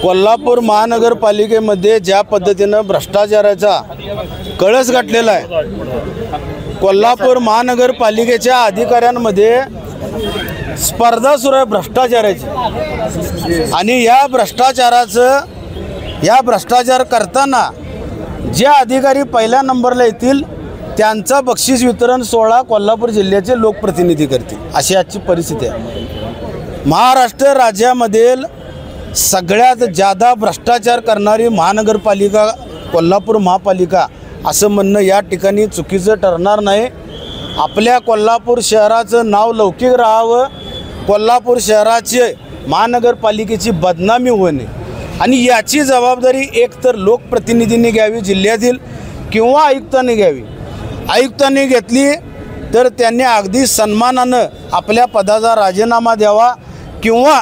कोल्हापूर महानगरपालिकेमध्ये ज्या पद्धतीनं भ्रष्टाचाराचा कळस गाठलेला आहे, कोल्हापूर महानगरपालिकेच्या अधिकाऱ्यांमध्ये स्पर्धा सुरू आहे भ्रष्टाचाराची। आणि या भ्रष्टाचार करताना जे अधिकारी पहिल्या नंबरला येतील त्यांचा बक्षीस वितरण सोहळा कोल्हापूर जिल्ह्याचे लोकप्रतिनिधी करतील, अशी आजची परिस्थिती आहे। महाराष्ट्र राज्यामधील सगळ्यात जादा भ्रष्टाचार करणारी महानगरपालिका कोल्हापूर महापालिका असं म्हणणं या ठिकाणी चुकीचं ठरणार नाही। आपल्या कोल्हापूर शहराचं नाव लौकिक राहावं, कोल्हापूर शहराचे महानगरपालिकेची बदनामी होणे आणि याची जबाबदारी एकतर लोकप्रतिनिधींनी घ्यावी जिल्ह्यातील किंवा आयुक्तांनी घ्यावी। आयुक्तांनी घेतली तर त्यांनी अगदी सन्मानानं आपल्या पदाचा राजीनामा द्यावा किंवा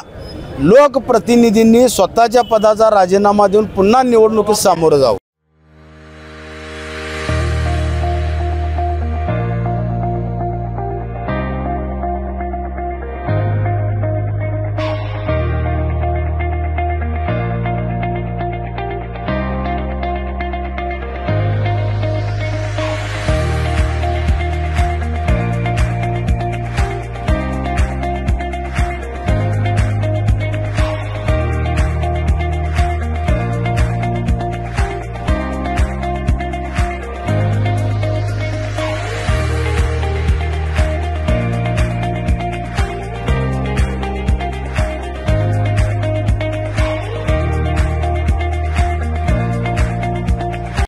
लोकप्रतिनिधींनी स्वतःच्या पदाचा राजीनामा देऊन पुन्हा निवडणुकीत सामोरं जावं।